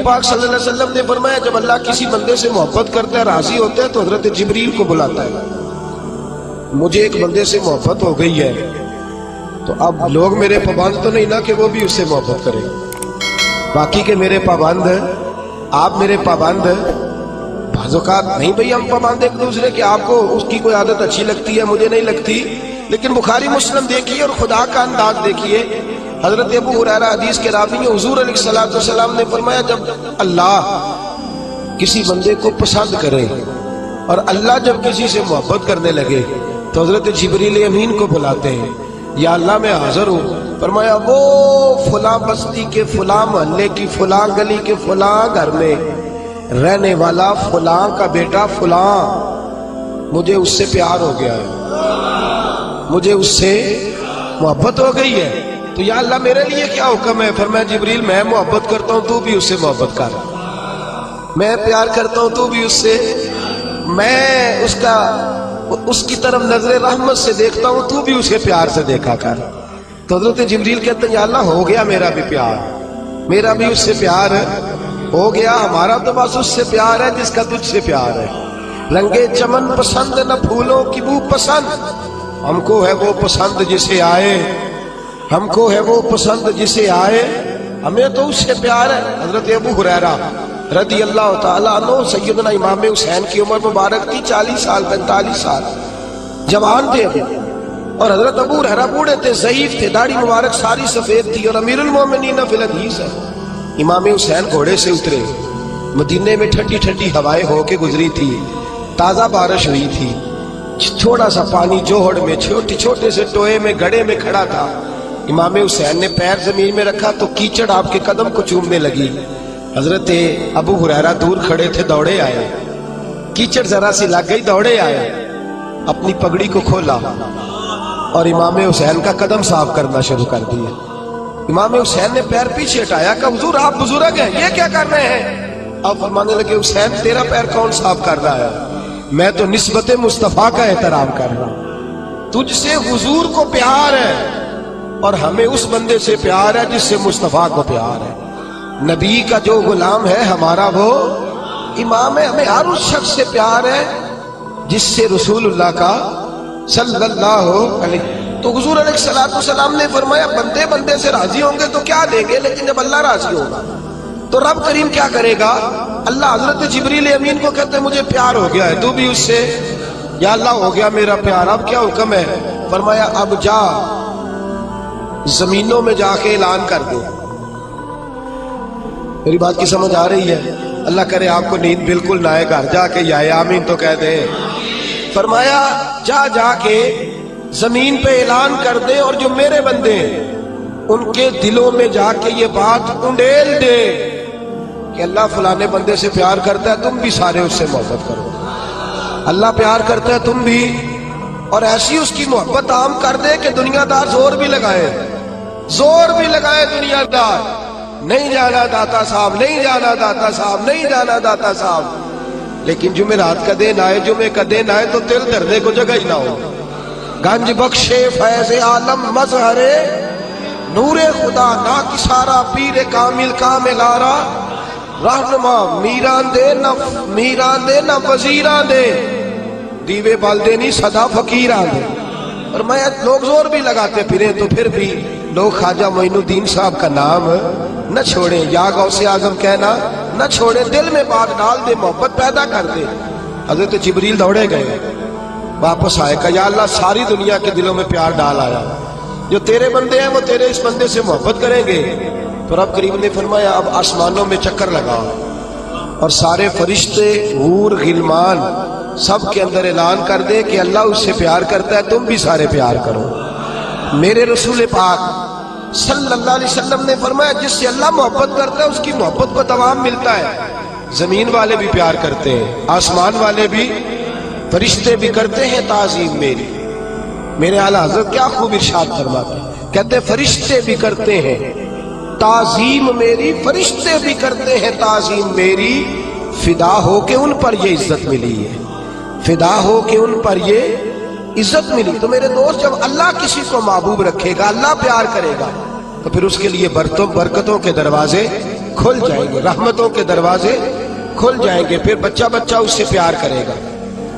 پاک صلی اللہ علیہ وسلم نے فرمایا جب اللہ کسی بندے سے محبت کرتا ہے راضی ہوتا ہے تو حضرت جبریل کو بلاتا ہے. مجھے ایک بندے سے محبت ہو گئی ہے تو اب لوگ میرے پابند تو نہیں نا کہ وہ بھی اس سے محبت کرے. باقی کے میرے پابند، آپ میرے پابند، بعض اوقات نہیں بھئی ہم پابند ایک دوسرے کے، آپ کو اس کی کوئی عادت اچھی لگتی ہے مجھے نہیں لگتی، لیکن بخاری مسلم دیکھیے اور خدا کا انداز دیکھیے. حضرت ابو ہریرہ حدیث کے راوی ہیں، حضور علیہ الصلوۃ والسلام نے فرمایا جب اللہ کسی بندے کو پسند کرے اور اللہ جب کسی سے محبت کرنے لگے تو حضرت جبریل امین کو بلاتے ہیں، یا اللہ میں حاضر ہوں. فرمایا وہ فلاں بستی کے فلاں محلے کی فلاں گلی کے فلاں گھر میں رہنے والا فلاں کا بیٹا فلاں، مجھے اس سے پیار ہو گیا ہے، مجھے اس سے محبت ہو گئی ہے، تو یا اللہ میرے لیے کیا حکم ہے؟ فرمایا جبریل میں محبت کرتا ہوں تو بھی اس سے محبت کر، میں پیار کرتا ہوں تو بھی اس سے، میں اس کی طرف نظر رحمت سے دیکھتا ہوں تو بھی اسے پیار سے دیکھا کر. تو حضرت جبریل کہتے ہیں یا اللہ ہو گیا میرا بھی پیار، میرا بھی اس سے پیار ہو گیا، ہمارا تو بس اس سے پیار ہے جس کا تجھ سے پیار ہے. رنگے چمن پسند نہ پھولوں کی بو پسند، ہم کو ہے وہ پسند جسے آئے، ہم کو ہے وہ پسند جسے آئے، ہمیں تو اس سے پیار ہے. حضرت ابو ہریرہ رضی اللہ تعالیٰ عنہ سیدنا امام حسین کی عمر مبارک تھی 40 سال 45 سال، جوان تھے ابھی، اور حضرت ابو ہریرہ بوڑھے تھے، ضعیف تھے، داڑھی مبارک ساری سفید تھی، اور امیر المومنین فی الحدیث ہے. امام حسین گھوڑے سے اترے، مدینے میں ٹھنڈی ٹھنڈی ہوائیں ہو کے گزری تھی، تازہ بارش ہوئی تھی، تھوڑا سا پانی جوہڑ میں چھوٹے سے ٹوئے میں گڑھے میں کھڑا تھا. امام حسین نے پیر زمین میں رکھا تو کیچڑ آپ کے قدم کو چومنے لگی. حضرت ابو ہریرہ دور کھڑے تھے، دوڑے آئے، کیچڑ ذرا سی لگ گئی، دوڑے آئے، اپنی پگڑی کو کھولا اور امام حسین کا قدم صاف کرنا شروع کر دیا. امام حسین نے پیر پیچھے ہٹایا کہ حضور آپ بزرگ ہیں، یہ کیا کر رہے ہیں؟ اب فرمانے لگے حسین تیرا پیر کون صاف کر رہا ہے؟ میں تو نسبت مصطفیٰ کا احترام کر رہا ہوں. تجھ سے حضور کو پیار ہے اور ہمیں اس بندے سے پیار ہے جس سے مصطفیٰ کو پیار ہے. نبی کا جو غلام ہے ہمارا وہ امام ہے. ہمیں ہر اس شخص سے پیار ہے جس سے رسول اللہ کا صلی اللہ علیہ. تو حضور علیہ السلام نے فرمایا بندے بندے سے راضی ہوں گے تو کیا دیں گے، لیکن جب اللہ راضی ہوگا تو رب کریم کیا کرے گا؟ اللہ حضرت جبریل امین کو کہتے ہیں مجھے پیار ہو گیا ہے تو بھی اس سے، یا اللہ ہو گیا میرا پیار، اب کیا حکم ہے؟ فرمایا اب جا زمینوں میں جا کے اعلان کر دے. میری بات کی سمجھ آ رہی ہے؟ اللہ کرے آپ کو نیند بالکل نہ آئے، گھر جا کے یا آمین تو کہہ دے. فرمایا جا کے زمین پہ اعلان کر دے اور جو میرے بندے ان کے دلوں میں جا کے یہ بات انڈیل دے کہ اللہ فلانے بندے سے پیار کرتا ہے، تم بھی سارے اس سے محبت کرو، اللہ پیار کرتا ہے تم بھی، اور ایسی اس کی محبت عام کر دے کہ دنیا دار زور بھی لگائے دنیا دار، نہیں جانا داتا صاحب، نہیں جانا داتا صاحب، نہیں جانا داتا صاحب، لیکن جمعرات کا دن آئے، جمعے کا دن آئے تو دل دھرنے کو جگہ ہی نہ ہو. گنج بخشے فیض عالم مظہر نور خدا نا کسارا پیر کامل کامل آرا رہنما میران دے نہ وزیران دے دیوے بالدے نہیں صدا فقیران دے. اور میں لوگ زور بھی لگاتے پھریں تو پھر بھی لوگ خواجہ معین الدین صاحب کا نام نہ چھوڑیں، یا غوث اعظم کہنا نہ چھوڑیں، دل میں بات ڈال دے، محبت پیدا کر دے. حضرت جبریل دوڑے گئے، واپس آئے، کہا یا اللہ ساری دنیا کے دلوں میں پیار ڈال آیا، جو تیرے بندے ہیں وہ تیرے اس بندے سے محبت کریں گے. تو رب کریم نے فرمایا اب آسمانوں میں چکر لگاؤ اور سارے فرشتے حور غلمان سب کے اندر اعلان کر دے کہ اللہ اس سے پیار کرتا ہے، تم بھی سارے پیار کرو. میرے رسول پاک صلی اللہ علیہ وسلم نے فرمایا جس سے اللہ محبت کرتا ہے اس کی محبت کو دوام ملتا ہے. زمین والے بھی پیار کرتے ہیں، آسمان والے بھی، فرشتے بھی کرتے ہیں تعظیم میری. میرے اعلیٰ حضرت کیا خوب ارشاد فرماتے ہیں، کہتے ہیں فرشتے بھی کرتے ہیں تعظیم میری، فرشتے بھی کرتے ہیں تعظیم میری، فدا ہو کے ان پر یہ عزت ملی ہے، فدا ہو کے ان پر یہ عزت ملی. تو میرے دوست جب اللہ کسی کو محبوب رکھے گا، اللہ پیار کرے گا تو پھر اس کے لیے برکتوں کے دروازے کھل جائیں گے، رحمتوں کے دروازے کھل جائیں گے، پھر بچہ بچہ اس سے پیار کرے گا،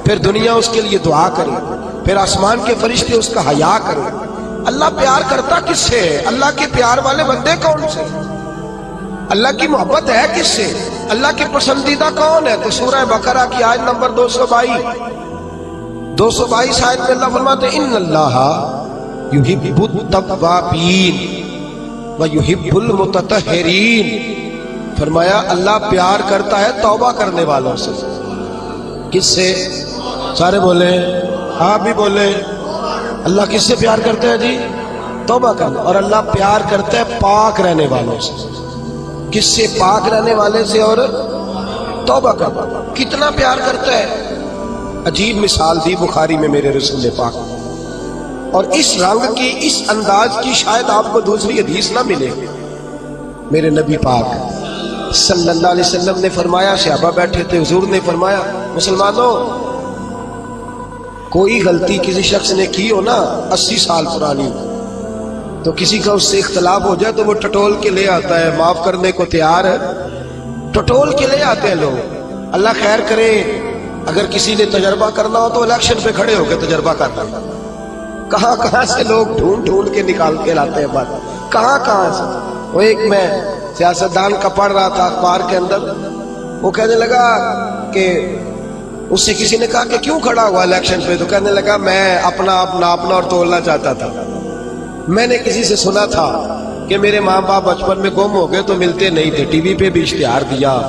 پھر دنیا اس کے لیے دعا کرے، پھر آسمان کے فرشتے اس کا حیا کریں۔ اللہ پیار کرتا کس سے ہے؟ اللہ کے پیار والے بندے کون سے؟ اللہ کی محبت ہے کس سے؟ اللہ کے پسندیدہ کون ہے؟ تو سورہ بقرہ کی آیت نمبر 222 آیت میں اللہ فرماتے ہیں ان اللہ یحب التوابین ویحب المتطہرین۔ فرمایا اللہ پیار کرتا ہے توبہ کرنے والوں سے۔ کس سے؟ سارے بولیں، آپ بھی بولیں، اللہ کس سے پیار کرتا ہے جی؟ توبہ کرنا۔ اور اللہ پیار کرتا ہے پاک رہنے والوں سے۔ کس سے؟ پاک رہنے والے سے اور توبہ کرنا۔ کتنا پیار کرتا ہے؟ عجیب مثال دی بخاری میں میرے رسول پاک، اور اس رنگ کی، اس انداز کی شاید آپ کو دوسری حدیث نہ ملے۔ میرے نبی پاک صلی اللہ علیہ وسلم نے فرمایا، صحابہ بیٹھے تھے، حضور نے فرمایا مسلمانوں کوئی غلطی کسی شخص نے کی ہو نا 80 سال پرانی، تو کسی کا اس سے اختلاف ہو جائے تو وہ ٹٹول کے لے آتا ہے، معاف کرنے کو تیار ہے، ٹٹول کے لے آتے ہیں لوگ۔ اللہ خیر کرے، اگر کسی نے تجربہ کرنا ہو تو الیکشن پہ کھڑے ہو کے تجربہ کرنا، کہاں کہاں سے لوگ ڈھونڈ ڈھونڈ کے نکال کے لاتے ہیں بات، کہاں کہاں سے۔ وہ ایک میں سیاستدان کا پڑھ رہا تھا اخبار کے اندر، وہ کہنے لگا کہ اس سے کسی نے کہا کہ کیوں کھڑا ہوا الیکشن پہ؟ تو کہنے لگا میں اپنا آپ ناپنا اور تولنا چاہتا تھا۔ میں نے کسی سے سنا تھا کہ میرے ماں باپ بچپن میں گم ہو گئے تو ملتے نہیں تھے، ٹی وی پہ بھی اشتہار دیا،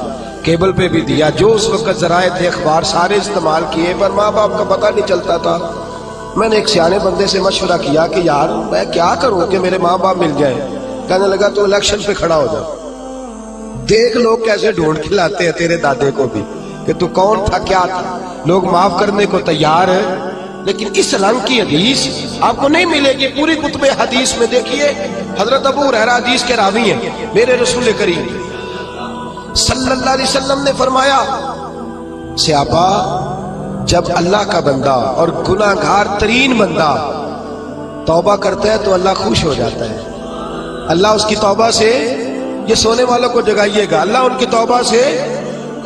کیبل پہ بھی دیا، جو اس وقت ذرائع تھے اخبار سارے استعمال کیے، پر ماں باپ کا پتہ نہیں چلتا تھا۔ میں نے ایک سیانے بندے سے مشورہ کیا کہ یار میں کیا کروں کہ میرے ماں باپ مل جائیں؟ کہنے لگا تو الیکشن پہ کھڑا ہو جا، دیکھ لوگ کیسے ڈھونڈ کے لاتے ہیں تیرے دادے کو بھی کہ تو کون تھا کیا تھا، لوگ معاف کرنے کو تیار ہے۔ لیکن اس رنگ کی حدیث آپ کو نہیں ملے گی پوری کتب حدیث میں۔ دیکھیے حضرت ابو ہریرہ حدیث کے راوی ہیں، میرے رسول کریم صلی اللہ علیہ وسلم نے فرمایا صحابہ جب اللہ کا بندہ اور گناہ گار ترین بندہ توبہ کرتا ہے تو اللہ خوش ہو جاتا ہے، اللہ اس کی توبہ سے، یہ سونے والوں کو جگائیے گا، اللہ ان کی توبہ سے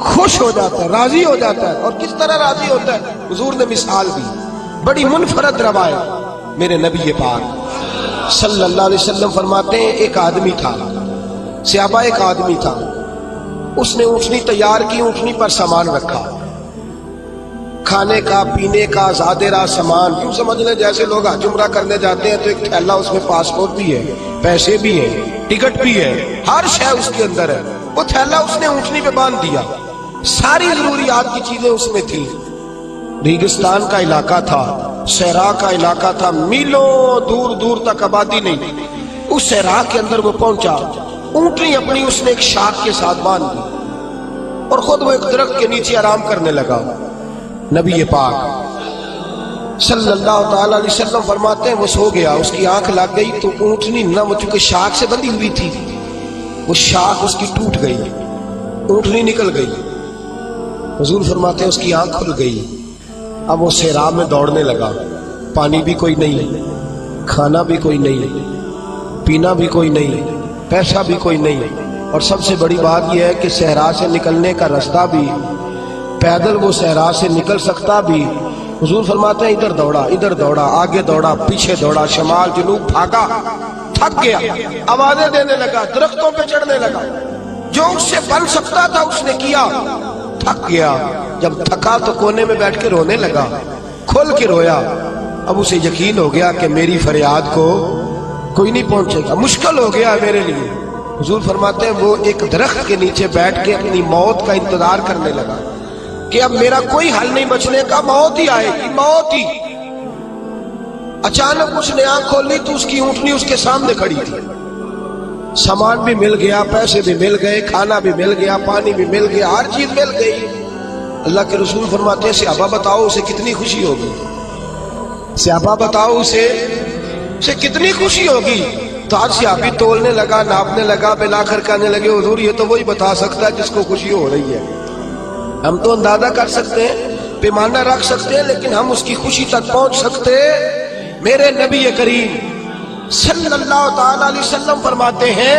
خوش ہو جاتا ہے، راضی ہو جاتا ہے۔ اور کس طرح راضی ہوتا ہے؟ حضور نے مثال دی، بڑی منفرد روایت، میرے نبی پاک صلی اللہ علیہ وسلم فرماتے ہیں ایک آدمی تھا، صحابہ ایک آدمی تھا، اس نے اونٹنی تیار کی، اونٹنی پر سامان رکھا، کھانے کا پینے کا زادرہ سامان، کیوں سمجھ لیں جیسے لوگ حج عمرہ کرنے جاتے ہیں تو ایک تھیلا، اس میں پاسپورٹ بھی ہے، پیسے بھی ہیں، ٹکٹ بھی ہے، ہر شے اس کے اندر ہے۔ وہ تھیلا اس نے اونٹنی پہ باندھ دیا، ساری ضروریات کی چیزیں اس میں تھی۔ ریگستان کا علاقہ تھا، صحرا کا علاقہ تھا، میلوں دور دور تک آبادی نہیں۔ اس صحرا کے اندر وہ پہنچا، اونٹنی اپنی اس نے ایک شاخ کے ساتھ باندھ دی اور خود وہ ایک درخت کے نیچے آرام کرنے لگا۔ نبی پاک صلی اللہ تعالی علیہ وسلم فرماتے ہیں وہ سو گیا، اس کی آنکھ لگ گئی تو اونٹنی نہ وہ چونکہ شاخ سے بندھی ہوئی تھی، وہ شاخ اس کی ٹوٹ گئی، اونٹنی نکل گئی۔ حضور فرماتے ہیں اس کی آنکھ کھل گئی، اب وہ صحرا میں دوڑنے لگا، پانی بھی کوئی نہیں، کھانا بھی کوئی نہیں، پینا بھی کوئی نہیں، پیسہ بھی کوئی نہیں، اور سب سے بڑی بات یہ ہے کہ صحرا سے نکلنے کا رستہ بھی، پیدل وہ صحرا سے نکل سکتا بھی۔ حضور فرماتے ہیں ادھر دوڑا، آگے دوڑا، پیچھے دوڑا، شمال جنوب بھاگا، تھک گیا، آوازیں دینے لگا، درختوں پہ چڑھنے لگا، جو اس سے بن سکتا تھا اس نے کیا، تھک گیا۔ جب تھکا تو کونے میں بیٹھ کے رونے لگا، کھول کے رویا۔ اب اسے یقین ہو گیا کہ میری فریاد کو کوئی نہیں پہنچے گا، مشکل ہو گیا میرے لیے۔ حضور فرماتے ہیں وہ ایک درخت کے نیچے بیٹھ کے اپنی موت کا انتظار کرنے لگا کہ اب میرا کوئی حل نہیں بچنے کا، موت ہی آئے گی، موت ہی۔ اچانک اس نے آنکھ کھولی تو اس کی اونٹنی اس کے سامنے کھڑی تھی، سامان بھی مل گیا، پیسے بھی مل گئے، کھانا بھی مل گیا، پانی بھی مل گیا، ہر چیز مل گئی۔ اللہ کے رسول فرماتے ہیں صحابہ بتاؤ اسے کتنی خوشی ہوگی، صحابہ بتاؤ اسے کتنی خوشی ہوگی۔ تو ہر صحابی تولنے لگا، ناپنے لگا، بلاخر کہنے لگے حضور یہ تو وہی بتا سکتا ہے جس کو خوشی ہو رہی ہے، ہم تو اندازہ کر سکتے ہیں، پیمانہ رکھ سکتے ہیں، لیکن ہم اس کی خوشی تک پہنچ سکتے۔ میرے نبی کریم صلی اللہ تعالی علیہ وسلم فرماتے ہیں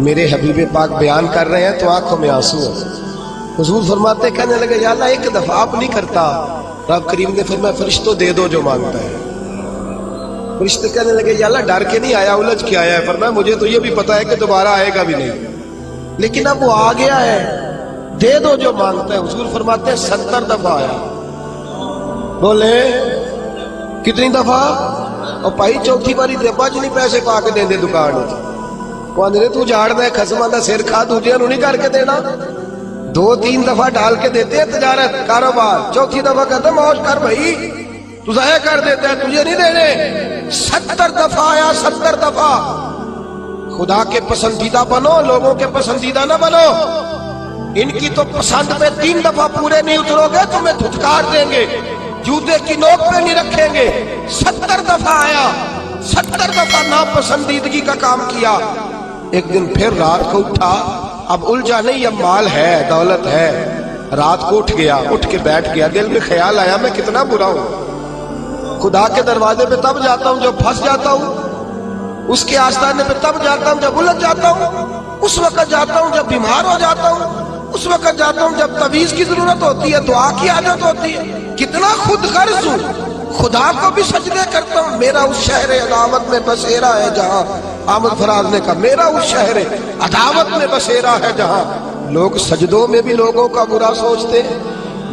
میرے حبیب پاک بیان کر رہے ہیں تو آنکھوں میں آنسو ہیں۔ حضور فرماتے کہنے لگے یا اللہ ایک دفعہ آپ نہیں کرتا؟ رب کریم نے فرمایا فرشتوں دے دو جو مانگتا ہے۔ فرشتے کہنے لگے یا اللہ ڈر کے نہیں آیا، الجھ کے آیا ہے۔ فرمایا مجھے تو یہ بھی پتا ہے کہ دوبارہ آئے گا بھی نہیں، لیکن اب وہ آ گیا ہے، دے دو جو مانگتا ہے۔ حضور فرماتے ہیں 70 دفعہ آیا۔ بولے کتنی دفعہ؟ اور پائی چوتھی باری دے پاج نہیں پیسے پا کے دیں دے دکان کو اندرے تو جھاڑ دے خسمہ دا سر کھا دوجے انہوں نہیں کر کے دینا۔ 2-3 دفعہ ڈال کے دیتے ہیں تجارت کاروبار، چوتھی دفعہ کہتے ہیں موج کر بھائی تو ضائع کر دیتے ہیں، تجھے نہیں دینے۔ 70 دفعہ آیا، 70 دفعہ۔ خدا کے پسندیدہ بنو، لوگوں کے پسندیدہ نہ بنو۔ ان کی تو پسند پہ 3 دفعہ پورے نہیں اترو گے تمہیں دھتکار دیں گے، جوتے کی نوک پہ نہیں رکھیں گے۔ 70 دفعہ آیا، 70 دفعہ ناپسندیدگی کا کام کیا۔ ایک دن پھر رات کو اٹھا، اب الجھا نہیں، اب مال ہے، دولت ہے۔ رات کو اٹھ گیا، اٹھ کے بیٹھ گیا، دل میں خیال آیا میں کتنا برا ہوں، خدا کے دروازے پہ تب جاتا ہوں جب پھنس جاتا ہوں، اس کے آستانے پہ تب جاتا ہوں جب الجھ جاتا ہوں، اس وقت جاتا ہوں جب بیمار ہو جاتا ہوں، اس وقت جاتا ہوں جب تعویذ کی ضرورت ہوتی ہے، دعا کی عادت ہوتی ہے۔ کتنا خود غرض ہوں، خدا کو بھی سجدے کرتا ہوں۔ میرا اس شہر عداوت میں بسیرا ہے جہاں، احمد فراز نے کہا میرا اس شہر عداوت میں بسیرا ہے جہاں لوگ سجدوں میں بھی لوگوں کا برا سوچتے ہیں،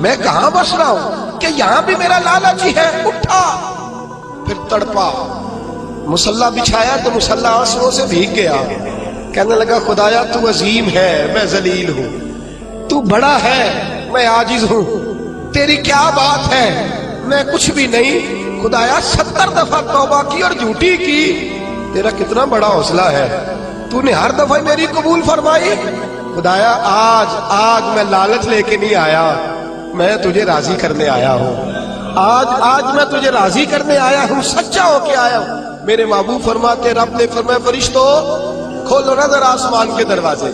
میں کہاں بس رہا ہوں کہ یہاں بھی میرا لالچ ہی ہے۔ اٹھا، پھر تڑپا، مصلی بچھایا تو مصلی آنسوؤں سے بھیگ گیا۔ کہنے لگا خدایا تو عظیم ہے، میں ذلیل ہوں، تو بڑا ہے، میں عاجز ہوں، تیری کیا بات ہے، میں کچھ بھی نہیں۔ خدایا 70 دفعہ توبہ کی اور جھوٹی کی، تیرا کتنا بڑا حوصلہ ہے، تو نے ہر دفعہ میری قبول فرمائی۔ خدایا آج میں لالچ لے کے نہیں آیا، میں تجھے راضی کرنے آیا ہوں، آج میں تجھے راضی کرنے آیا ہوں، سچا ہو کے آیا ہوں۔ میرے محبوب فرماتے، رب نے فرمایا فرشتوں کھولو نظر آسمان کے دروازے،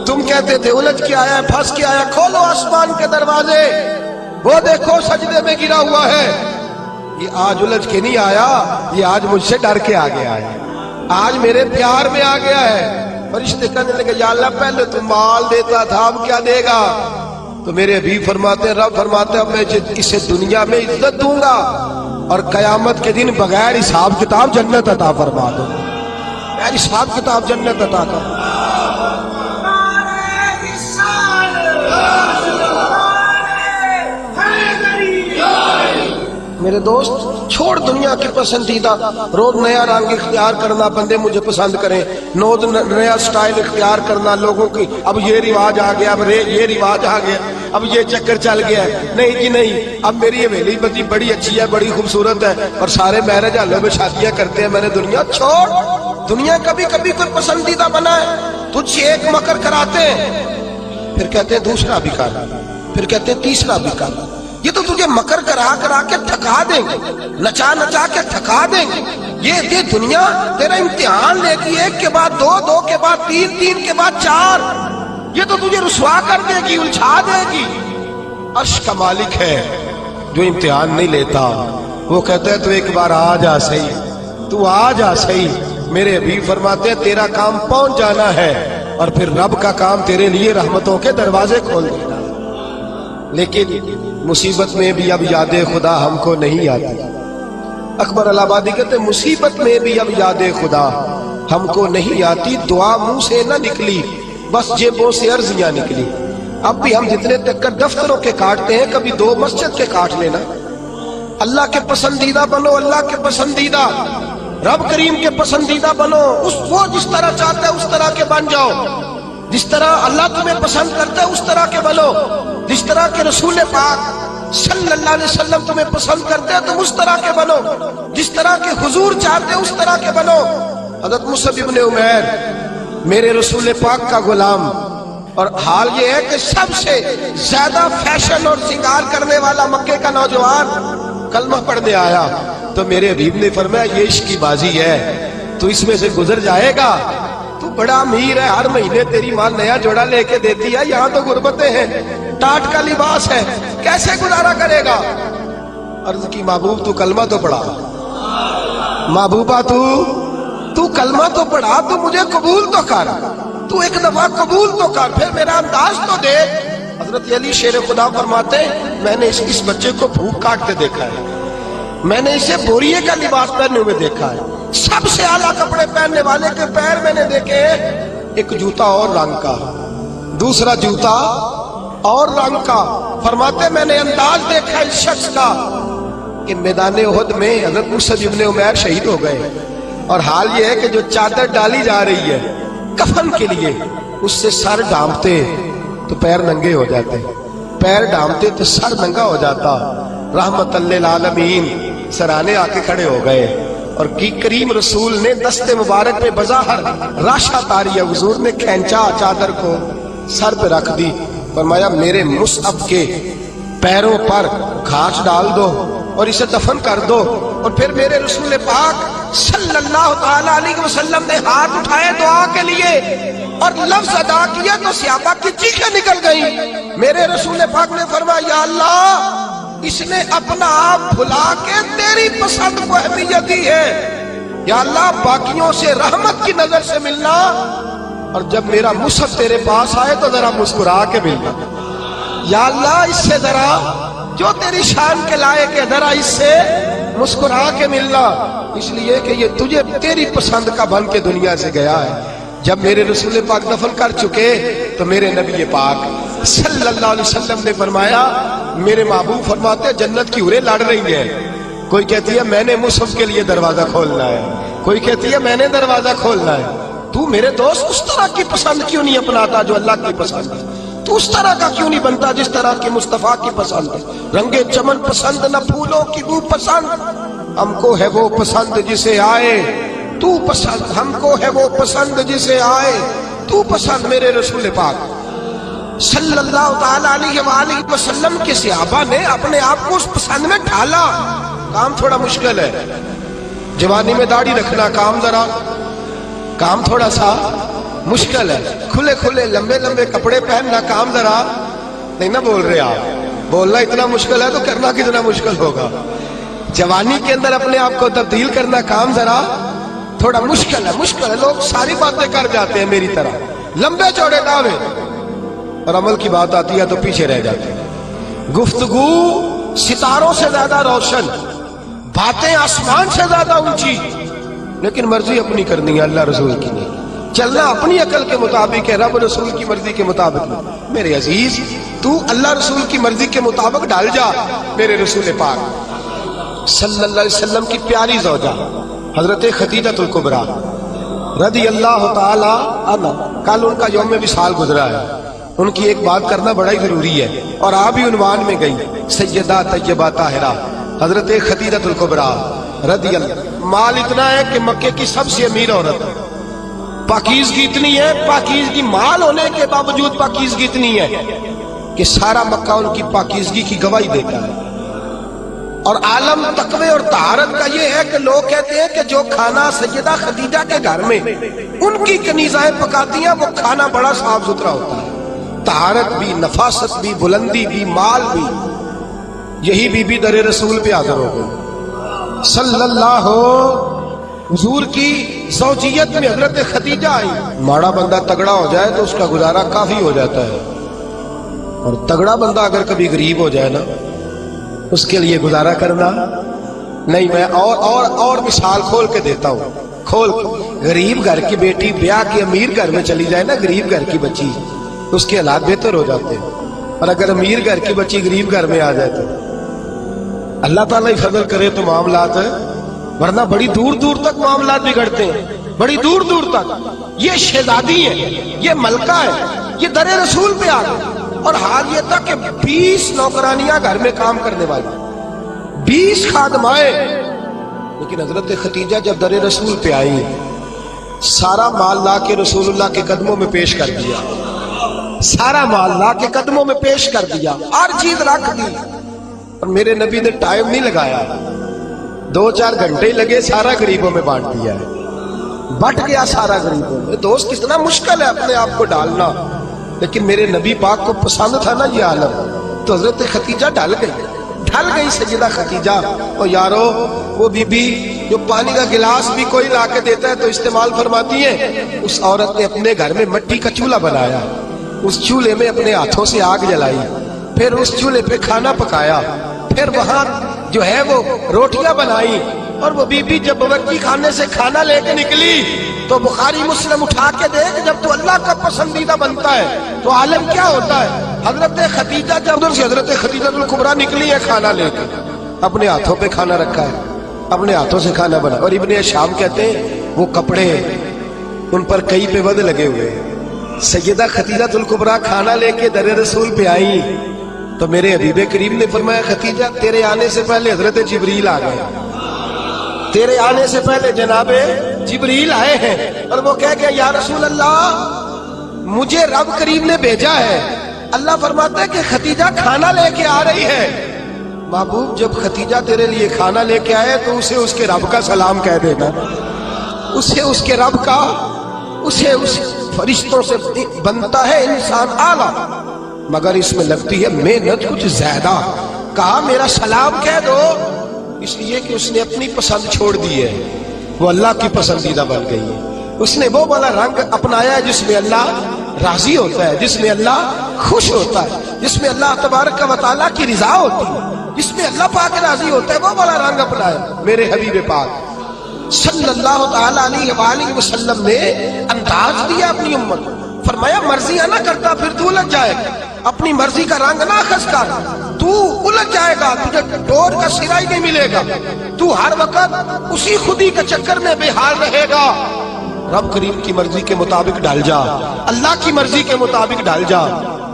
تم کہتے تھے الجھ کے آیا، پھنس کے آیا، کھولو آسمان کے دروازے، وہ دیکھو سجدے میں گرا ہوا ہے۔ یہ آج الجھ کے نہیں آیا، یہ آج مجھ سے ڈر کے آ گیا ہے، آج میرے پیار میں آ گیا ہے۔ فرشتے کہنے لگے یا اللہ پہلے تو مال دیتا تھا، اب کیا دے گا؟ تو میرے حبیب فرماتے ہیں، رب فرماتے ہیں میں اسے دنیا میں عزت دوں گا اور قیامت کے دن بغیر حساب کتاب جنت عطا فرما دوں، بغیر حساب کتاب جنت عطا کر۔ میرے دوست چھوڑ دنیا کی پسندیدہ، روز نیا رنگ اختیار کرنا، بندے مجھے پسند کریں، روز نیا سٹائل اختیار کرنا لوگوں کی، اب یہ رواج آ گیا، اب یہ رواج آ گیا، اب یہ چکر چل گیا ہے۔ نہیں جی نہیں، اب میری حویلی بڑی اچھی ہے، بڑی خوبصورت ہے اور سارے میرج ہالوں میں شادیاں کرتے ہیں۔ میں نے دنیا چھوڑ، دنیا کبھی کبھی کوئی پسندیدہ بنا ہے، تجھ سے ایک مکر کراتے ہیں، پھر کہتے ہیں دوسرا بھی کر، پھر کہتے ہیں تیسرا بھی کر۔ یہ تو تجھے مکر کرا کے تھکا دیں گے، نچا کے تھکا دیں گے۔ یہ دنیا تیرا امتحان لے گی، ایک کے بعد دو کے بعد تین کے بعد 4۔ یہ تو تجھے رسوا کر دے گی، الجھا دے گی۔ عرش کا مالک ہے جو امتحان نہیں لیتا، وہ کہتا ہے تو ایک بار آ جا صحیح، تو آ جا صحیح۔ میرے حبیب فرماتے ہیں تیرا کام پہنچ جانا ہے اور پھر رب کا کام تیرے لیے رحمتوں کے دروازے کھول دینا۔ لیکن مصیبت میں بھی اب یاد خدا ہم کو نہیں آتی۔ اکبر الہ آبادی کہتے مصیبت میں بھی اب یاد خدا ہم کو نہیں آتی، دعا منہ سے نہ نکلی، بس جیبوں سے عرضیاں نکلی۔ اب بھی ہم جتنے تک دفتروں کے کاٹتے ہیں، کبھی 2 مسجد کے کاٹ لینا۔ اللہ کے پسندیدہ بنو، اللہ کے پسندیدہ، رب کریم کے پسندیدہ بنو، وہ جس طرح چاہتا ہے اس طرح کے بن جاؤ، جس طرح اللہ تمہیں پسند کرتا ہے اس طرح کے بنو، جس طرح کے رسول پاک صلی اللہ علیہ وسلم تمہیں پسند کرتے ہیں تم اس طرح کے بنو، جس طرح کے حضور چاہتے ہیں اس طرح کے بنو۔ حضرت مصعب ابن عمیر میرے رسول پاک کا غلام، اور حال یہ ہے کہ سب سے زیادہ فیشن اور سنگار کرنے والا مکے کا نوجوان کلمہ پڑھنے آیا تو میرے حبیب نے فرمایا یہ عشق کی بازی ہے، تو اس میں سے گزر جائے گا، تو بڑا امیر ہے، ہر مہینے تیری ماں نیا جوڑا لے کے دیتی ہے، یہاں تو غربتیں ہیں، ٹاٹ کا لباس ہے، کیسے گزارا کرے گا؟ عرض کی محبوب تو کلمہ تو پڑھا، محبوبہ تو تو کلمہ تو پڑھا، تو مجھے قبول تو کر، تو ایک دفعہ قبول تو کر، پھر میرا انداز تو دے۔ حضرت علی شیر خدا فرماتے ہیں میں نے اس بچے کو بھوک کاٹتے دیکھا ہے، میں نے اسے بوریے کا لباس پہنے ہوئے دیکھا ہے، سب سے اعلیٰ کپڑے پہننے والے کے پیر میں نے دیکھے، ایک جوتا اور رنگ کا، دوسرا جوتا اور رنگ کا۔ فرماتے میں نے انداز دیکھا اس شخص کا کہ میدان احد میں حضرت مصعب ابن عمیر شہید ہو گئے، اور حال یہ ہے کہ جو چادر ڈالی جا رہی ہے کفن کے لیے، اس سے سر ڈھانپتے تو پیر ننگے ہو جاتے، پیر ڈھانپتے تو سر ننگا ہو جاتا۔ رحمت للعالمین سرانے آ کے کھڑے ہو گئے، اور کی کریم رسول نے دست مبارک پہ بظاہر راشا تاری، حضور نے کھینچا چادر کو، سر پہ رکھ دی، فرمایا میرے مصعب کے پیروں پر گھاس ڈال دو اور اسے دفن کر دو۔ اور پھر میرے رسول پاک صلی اللہ تعالی علیہ وسلم نے ہاتھ اٹھائے دعا کے لیے اور لفظ ادا کیا تو صحابہ کی چیخیں نکل گئیں۔ میرے رسول پاک نے فرمایا یا اللہ، اس نے اپنا آپ بھلا کے تیری پسند کو اہمیت دی ہے، یا اللہ باقیوں سے رحمت کی نظر سے ملنا، اور جب میرا مصعب تیرے پاس آئے تو ذرا مسکرا کے ملنا، یا اللہ اس سے ذرا جو تیری شان کے لائق ہے ذرا اس سے مسکرا کے ملنا، اس لیے کہ یہ تجھے تیری پسند کا بن کے دنیا سے گیا ہے۔ جب میرے رسول پاک دفن کر چکے تو میرے نبی پاک صلی اللہ علیہ وسلم نے فرمایا، میرے محبوب فرماتے ہیں جنت کی حوریں لڑ رہی ہیں، کوئی کہتی ہے میں نے مصعب کے لیے دروازہ کھولنا ہے، کوئی کہتی ہے میں نے دروازہ کھولنا ہے۔ تو میرے دوست اس طرح کی پسند کیوں نہیں اپناتا جو اللہ کی پسند ہے؟ تو اس طرح کا کیوں نہیں بنتا جس طرح کی مصطفیٰ کی پسند ہے؟ رنگ چمن پسند نہ پھولوں کی بو پسند، ہم کو ہے وہ پسند جسے آئے تو پسند، ہم کو ہے وہ پسند جسے آئے تو پسند۔ میرے رسول پاک صلی اللہ تعالی علیہ وآلہ وسلم کے صحابہ نے اپنے آپ کو اس پسند میں ڈھالا۔ کام تھوڑا مشکل ہے، جوانی میں داڑھی رکھنا کام تھوڑا سا مشکل ہے، کھلے کھلے لمبے لمبے کپڑے پہننا کام ذرا نہیں نہ بول رہے آپ، بولنا اتنا مشکل ہے تو کرنا کتنا مشکل ہوگا۔ جوانی کے اندر اپنے آپ کو تبدیل کرنا کام ذرا تھوڑا مشکل ہے، لوگ ساری باتیں کر جاتے ہیں میری طرح، لمبے چوڑے دعوے، اور عمل کی بات آتی ہے تو پیچھے رہ جاتے ہیں۔ گفتگو ستاروں سے زیادہ روشن، باتیں آسمان سے زیادہ اونچی، لیکن مرضی اپنی کرنی ہے، اللہ رسول کی نہیں، چلنا اپنی عقل کے مطابق ہے، رب رسول کی مرضی کے مطابق نہیں۔ میرے عزیز تو اللہ رسول کی مرضی کے مطابق ڈال جا۔ میرے رسول پاک صلی اللہ علیہ وسلم کی پیاری زوجہ حضرت خدیجہ الکبریٰ رضی اللہ تعالی عنہ، کل ان کا یوم وصال گزرا ہے، ان کی ایک بات کرنا بڑا ہی ضروری ہے، اور آپ بھی عنوان میں گئی، سیدہ طیبہ طاہرہ حضرت خدیجہ الکبریٰ رضی اللہ۔ مال اتنا ہے کہ مکے کی سب سے امیر عورت ہے، پاکیزگی اتنی ہے، پاکیزگی مال ہونے کے باوجود پاکیزگی اتنی ہے کہ سارا مکہ ان کی پاکیزگی کی گواہی دیتا ہے۔ اور عالم تقوی اور طہارت کا یہ ہے کہ لوگ کہتے ہیں کہ جو کھانا سیدہ خدیجہ کے گھر میں ان کی کنیزائیں پکاتی ہیں وہ کھانا بڑا صاف ستھرا ہوتا ہے، طہارت بھی، نفاست بھی، بلندی بھی، مال بھی۔ یہی بی بی در رسول پہ حاضر ہو گئی صلی اللہ، حضور کی زوجیت میں حضرت خدیجہ آئی۔ ماڑا بندہ تگڑا ہو جائے تو اس کا گزارا کافی ہو جاتا ہے، اور تگڑا بندہ اگر کبھی غریب ہو جائے نا اس کے لیے گزارا کرنا نہیں۔ میں اور مثال کھول کے دیتا ہوں، غریب گھر کی بیٹی بیاہ کے امیر گھر میں چلی جائے نا، غریب گھر کی بچی، اس کے حالات بہتر ہو جاتے ہیں، اور اگر امیر گھر کی بچی غریب گھر میں آ جائے تو اللہ تعالیٰ ہی فضل کرے تو معاملات، ورنہ بڑی دور دور تک معاملات بگڑتے ہیں، بڑی دور دور تک۔ یہ شہزادی ہے، یہ ملکہ ہے، یہ در رسول پہ آ گئے، اور حال یہ تھا کہ 20 نوکرانیاں گھر میں کام کرنے والی، 20 خادمائیں، لیکن حضرت خدیجہ جب در رسول پہ آئی سارا مال لا کے رسول اللہ کے قدموں میں پیش کر دیا، سارا مال لا کے قدموں میں پیش کر دیا، ہر چیز رکھ دی، اور میرے نبی نے ٹائم نہیں لگایا، 2-4 گھنٹے ہی لگے، سارا غریبوں میں بانٹ دیا ہے، بٹ گیا سارا غریبوں میں۔ دوست کتنا مشکل ہے اپنے آپ کو ڈالنا، لیکن میرے نبی پاک کو پسند تھا نا یہ عالم، تو حضرت خدیجہ ڈال گئی۔ ڈھل گئی سیدہ خدیجہ۔ اور یارو وہ بی بی جو پانی کا گلاس بھی کوئی لا کے دیتا ہے تو استعمال فرماتی ہیں، اس عورت نے اپنے گھر میں مٹی کا چولہا بنایا، اس چولہے میں اپنے ہاتھوں سے آگ جلائی، پھر اس چولہے پہ کھانا پکایا، پھر وہاں جو ہے وہ روٹیاں بنائی، اور وہ بی بی جب باورچی خانے سے کھانا لے کے نکلی تو بخاری مسلم اٹھا کے دیکھ، جب تو اللہ کا پسندیدہ بنتا ہے تو عالم کیا ہوتا ہے۔ حضرت خدیجہ جب ادھر سے حضرت خدیجہ الکبریٰ نکلی ہے کھانا لے کے، اپنے ہاتھوں پہ کھانا رکھا ہے، اپنے ہاتھوں سے کھانا بنا، اور ابن شام کہتے ہیں وہ کپڑے ان پر کئی پہ ود لگے ہوئے۔ سیدہ خدیجہ الکبریٰ کھانا لے کے در رسول پہ آئی تو میرے حبیب کریم نے فرمایا خدیجہ تیرے آنے سے پہلے حضرت جبریل آ گئے، تیرے آنے سے پہلے جناب جبریل آئے ہیں، اور وہ کہہ گیا یا رسول اللہ مجھے رب کریم نے بھیجا ہے۔ اللہ فرماتا ہے کہ خدیجہ کھانا لے کے آ رہی ہے۔ محبوب جب خدیجہ تیرے لیے کھانا لے کے آئے تو اسے اس کے رب کا سلام کہہ دینا، اسے اس کے رب کا، اسے اس فرشتوں سے بنتا ہے انسان اعلیٰ، مگر اس میں لگتی ہے محنت کچھ زیادہ۔ کہا میرا سلام کہہ دو، اس لیے کہ اس نے اپنی پسند چھوڑ دی ہے، وہ اللہ کی پسندیدہ بن گئی ہے۔ اس نے وہ والا رنگ اپنایا ہے جس میں اللہ راضی ہوتا ہے، جس میں اللہ خوش ہوتا ہے، جس میں اللہ تبارک و تعالیٰ کی رضا ہوتی ہے، جس میں اللہ پاک راضی ہوتا ہے، وہ والا رنگ اپنایا میرے حبیب پاک صلی اللہ تعالیٰ علیہ وآلہ وسلم نے انداز دیا اپنی امت کو۔ فرمایا مرضیاں نہ کرتا پھر تو الجھ جائے گا، اپنی مرضی کا رنگ نہ خس کر، تو الجھ جائے گا، تجھے ڈور کا سرا ہی نہیں ملے گا، تو ہر وقت اسی خودی کے چکر میں بے حال رہے گا۔ رب کریم کی مرضی کے مطابق ڈھل جا، اللہ کی مرضی کے مطابق ڈھل جا۔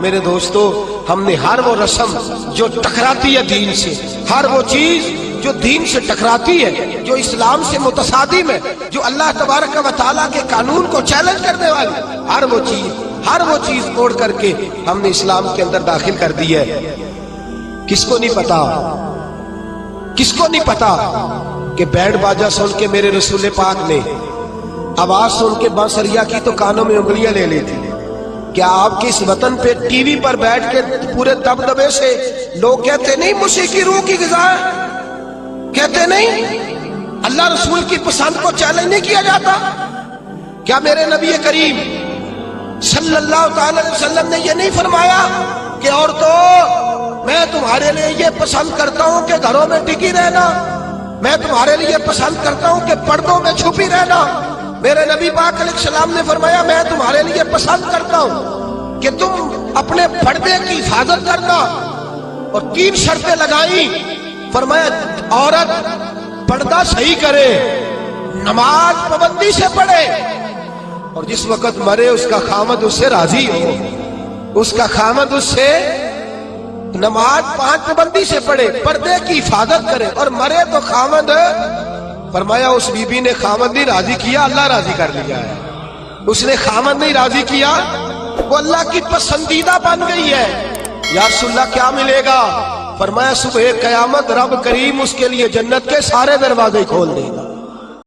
میرے دوستو ہم نے ہر وہ رسم جو ٹکراتی ہے دین سے، ہر وہ چیز جو دین سے ٹکراتی ہے، جو اسلام سے متصادم ہے، جو اللہ تبارک و تعالیٰ کے قانون کو چیلنج کرنے والی، ہر وہ چیز توڑ کر کے ہم نے اسلام کے اندر داخل کر دی ہے۔ کس کو نہیں پتا، کس کو نہیں پتا کہ بینڈ باجا سن کے میرے رسول پاک نے آواز سن کے بانسریا کی تو کانوں میں انگلیاں لے لی تھی۔ کیا آپ کے اس وطن پہ ٹی وی پر بیٹھ کے پورے دبدبے سے لوگ کہتے نہیں موسیقی روح کی غذا ہے؟ کہتے نہیں اللہ رسول کی پسند کو چیلنج نہیں کیا جاتا؟ کیا میرے نبی کریم صلی اللہ تعالی علیہ وسلم نے یہ نہیں فرمایا کہ عورتوں میں تمہارے لیے یہ پسند کرتا ہوں کہ گھروں میں ٹکی رہنا، میں تمہارے لیے پسند کرتا ہوں کہ پردوں میں چھپی رہنا؟ میرے نبی پاک علیہ السلام نے فرمایا میں تمہارے لیے پسند کرتا ہوں کہ تم اپنے پردے کی حفاظت کرنا، اور 3 شرطیں لگائیں۔ فرمایا عورت پردہ صحیح کرے، نماز پابندی سے پڑھے، اور جس وقت مرے اس کا خامد اس سے راضی ہو، اس کا خامد اس سے نماز 5 پابندی سے پڑھے، پردے کی حفاظت کرے، اور مرے تو خامد، فرمایا اس بی بی نے خامد نہیں راضی کیا، اللہ راضی کر لیا ہے۔ اس نے خامد نہیں راضی کیا، وہ اللہ کی پسندیدہ بن گئی ہے۔ یا رسول اللہ کیا ملے گا؟ فرمایا صبح قیامت رب کریم اس کے لیے جنت کے سارے دروازے کھول دے گا۔